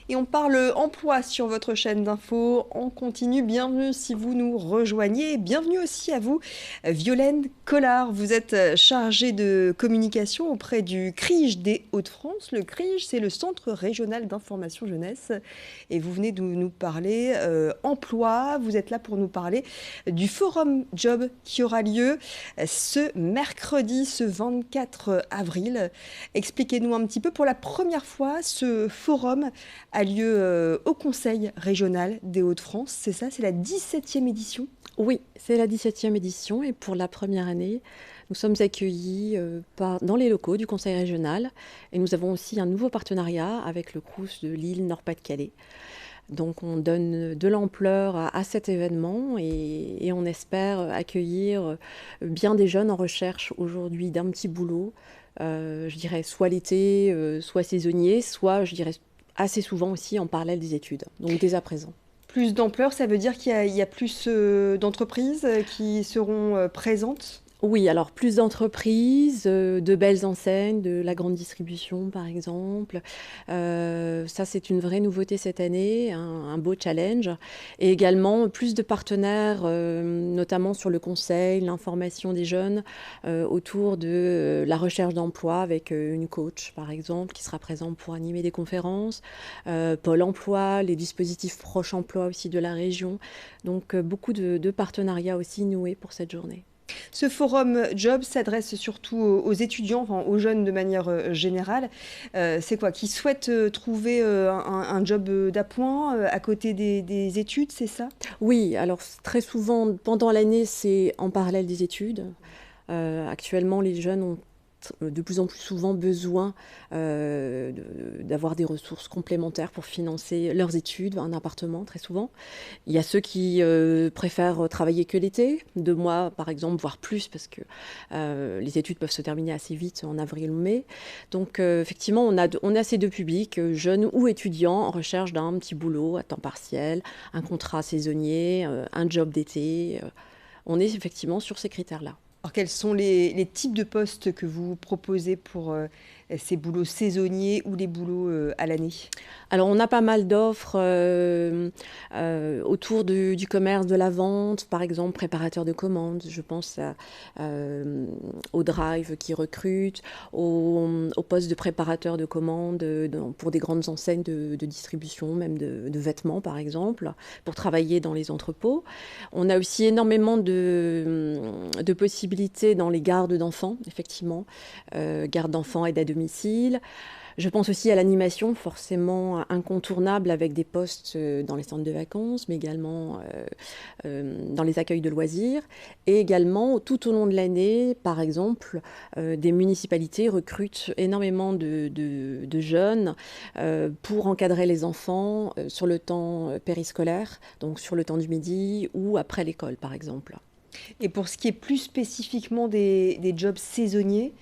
Et on parle emploi sur votre chaîne d'infos. On continue. Bienvenue si vous nous rejoignez. Bienvenue aussi à vous, Violaine Collard. Vous êtes chargée de communication auprès du CRIJ des Hauts-de-France. Le CRIJ, c'est le Centre régional d'information jeunesse. Et vous venez de nous parler emploi. Vous êtes là pour nous parler du Forum Job qui aura lieu ce mercredi, ce 24 avril. Expliquez-nous un petit peu. Pour la première fois, ce forum a lieu au Conseil régional des Hauts-de-France. C'est ça, c'est la 17e édition. Oui, c'est la 17e édition et pour la première année, nous sommes accueillis dans les locaux du Conseil régional et nous avons aussi un nouveau partenariat avec le Crous de Lille Nord-Pas-de-Calais. Donc on donne de l'ampleur à cet événement et on espère accueillir bien des jeunes en recherche aujourd'hui d'un petit boulot, je dirais soit l'été, soit saisonnier, soit je dirais assez souvent aussi en parallèle des études, donc dès à présent. Plus d'ampleur, ça veut dire qu'il y a plus d'entreprises qui seront présentes. Oui, alors plus d'entreprises, de belles enseignes, de la grande distribution par exemple. Ça, c'est une vraie nouveauté cette année, un beau challenge. Et également plus de partenaires, notamment sur le conseil, l'information des jeunes, autour de la recherche d'emploi avec une coach par exemple qui sera présente pour animer des conférences, Pôle emploi, les dispositifs Proche emploi aussi de la région. Donc beaucoup de partenariats aussi noués pour cette journée. Ce forum Job s'adresse surtout aux étudiants, enfin, aux jeunes de manière générale. C'est quoi? Qui souhaitent trouver un job d'appoint à côté des études, c'est ça? Oui, alors très souvent pendant l'année, c'est en parallèle des études. Actuellement, les jeunes ont de plus en plus souvent besoin d'avoir des ressources complémentaires pour financer leurs études, un appartement très souvent. Il y a ceux qui préfèrent travailler que l'été, 2 mois par exemple, voire plus, parce que les études peuvent se terminer assez vite en avril ou mai. Donc effectivement, on a ces deux publics, jeunes ou étudiants, en recherche d'un petit boulot à temps partiel, un contrat saisonnier, un job d'été. On est effectivement sur ces critères-là. Alors, quels sont les types de postes que vous proposez pour ces boulots saisonniers ou les boulots à l'année? Alors, on a pas mal d'offres autour du commerce, de la vente, par exemple, préparateur de commandes. Je pense au Drive qui recrute, au poste de préparateur de commandes pour des grandes enseignes de distribution, même de vêtements, par exemple, pour travailler dans les entrepôts. On a aussi énormément de possibilités dans les gardes d'enfants, effectivement, garde d'enfants, aide à domicile. Je pense aussi à l'animation, forcément incontournable avec des postes dans les centres de vacances, mais également dans les accueils de loisirs. Et également, tout au long de l'année, par exemple, des municipalités recrutent énormément de jeunes pour encadrer les enfants sur le temps périscolaire, donc sur le temps du midi ou après l'école, par exemple. Et pour ce qui est plus spécifiquement des jobs saisonniers,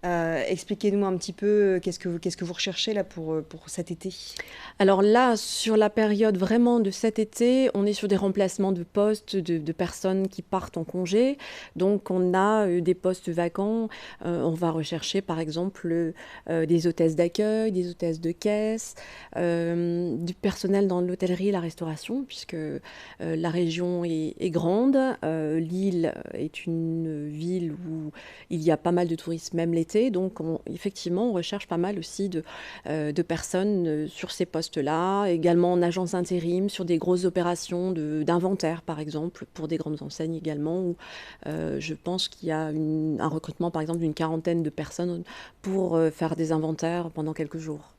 expliquez-nous un petit peu qu'est-ce que vous recherchez là pour cet été? Alors là, sur la période vraiment de cet été, on est sur des remplacements de postes de personnes qui partent en congé. Donc on a des postes vacants. On va rechercher par exemple des hôtesses d'accueil, des hôtesses de caisse, du personnel dans l'hôtellerie et la restauration, puisque la région est grande. Lille est une ville où il y a pas mal de tourisme, même l'été. Donc effectivement, on recherche pas mal aussi de personnes sur ces postes-là, également en agence intérim, sur des grosses opérations d'inventaire, par exemple, pour des grandes enseignes également, où je pense qu'il y a un recrutement, par exemple, d'une quarantaine de personnes pour faire des inventaires pendant quelques jours.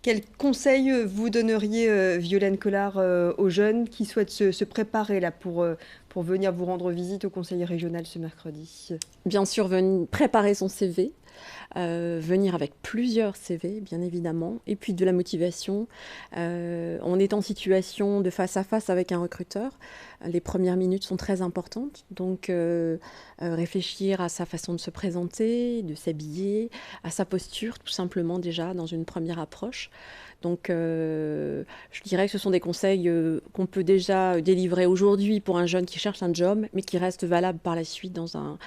Quel conseil vous donneriez, Violaine Collard, aux jeunes qui souhaitent se préparer là pour venir vous rendre visite au conseil régional ce mercredi? Bien sûr, préparer son CV, venir avec plusieurs CV, bien évidemment, et puis de la motivation. On est en situation de face à face avec un recruteur. Les premières minutes sont très importantes, donc réfléchir à sa façon de se présenter, de s'habiller, à sa posture, tout simplement déjà dans une première approche. Donc, je dirais que ce sont des conseils qu'on peut déjà délivrer aujourd'hui pour un jeune qui cherche un job, mais qui reste valable par la suite dans un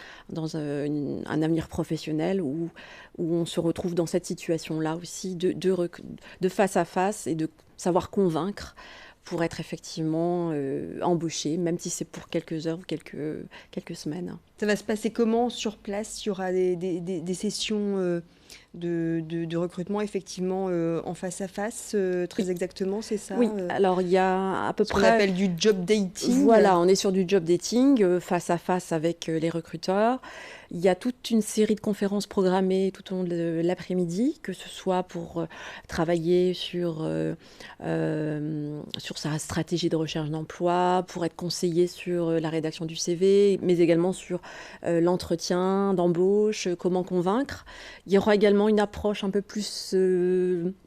avenir professionnel où on se retrouve dans cette situation-là aussi de face à face et de savoir convaincre pour être effectivement embauché, même si c'est pour quelques heures ou quelques semaines. Ça va se passer comment sur place? Il y aura des sessions de recrutement effectivement en face à face, très Oui, exactement, c'est ça? oui. Alors il y a à peu Ce qu'on près, appelle du job dating. voilà, on est sur du job dating face à face avec les recruteurs. Il y a toute une série de conférences programmées tout au long de l'après-midi, que ce soit pour travailler sur sa stratégie de recherche d'emploi, pour être conseillé sur la rédaction du CV, mais également sur l'entretien d'embauche, comment convaincre. Il y aura également une approche un peu plus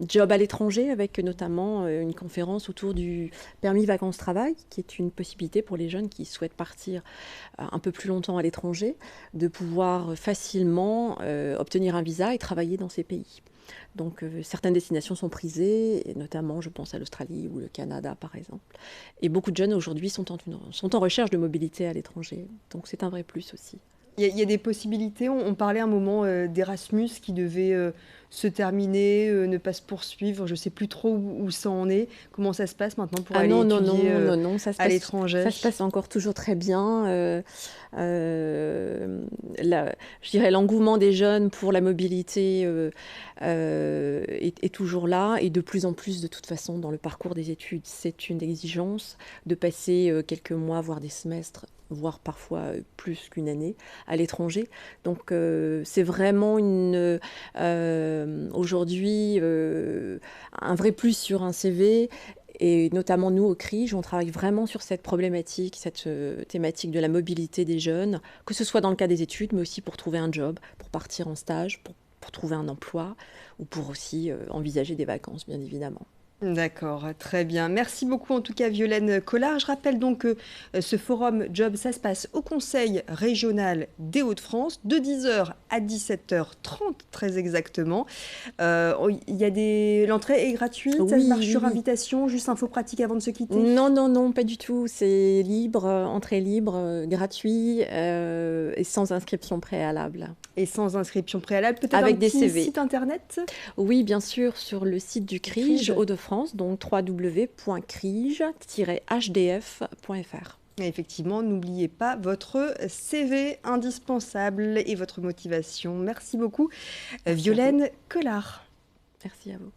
job à l'étranger, avec notamment une conférence autour du permis vacances-travail, qui est une possibilité pour les jeunes qui souhaitent partir un peu plus longtemps à l'étranger, de pouvoir facilement obtenir un visa et travailler dans ces pays. Donc certaines destinations sont prisées, et notamment je pense à l'Australie ou le Canada par exemple. Et beaucoup de jeunes aujourd'hui sont en recherche de mobilité à l'étranger. Donc c'est un vrai plus aussi. Il y a des possibilités. On parlait un moment d'Erasmus qui devait se terminer, ne pas se poursuivre. Je ne sais plus trop où ça en est. Comment ça se passe maintenant pour Ah aller non, non, étudier non, non, non, à l'étranger? ça se passe encore toujours très bien. Je dirais l'engouement des jeunes pour la mobilité est toujours là et de plus en plus de toute façon dans le parcours des études. C'est une exigence de passer quelques mois, voire des semestres, voire parfois plus qu'une année à l'étranger. Donc c'est vraiment aujourd'hui un vrai plus sur un CV. Et notamment nous au CRIJ, on travaille vraiment sur cette problématique, cette thématique de la mobilité des jeunes, que ce soit dans le cas des études, mais aussi pour trouver un job, pour partir en stage, pour trouver un emploi, ou pour aussi envisager des vacances, bien évidemment. D'accord, très bien. Merci beaucoup en tout cas Violaine Collard. Je rappelle donc que ce forum Job, ça se passe au Conseil régional des Hauts-de-France de 10h à 17h30 très exactement. L'entrée est gratuite, ça se Oui, marche oui, sur oui. invitation, juste info pratique avant de se quitter. Non, non, non, pas du tout. C'est libre, entrée libre, gratuit et sans inscription préalable. Et sans inscription préalable, peut-être un Avec des petit CV. site internet Oui, bien sûr, sur le site du CRIJ CRIJ. Hauts-de-France, donc www.crij-hdf.fr. Et effectivement, n'oubliez pas votre CV indispensable et votre motivation. Merci beaucoup, Merci à vous. Violaine Collard. Merci à vous.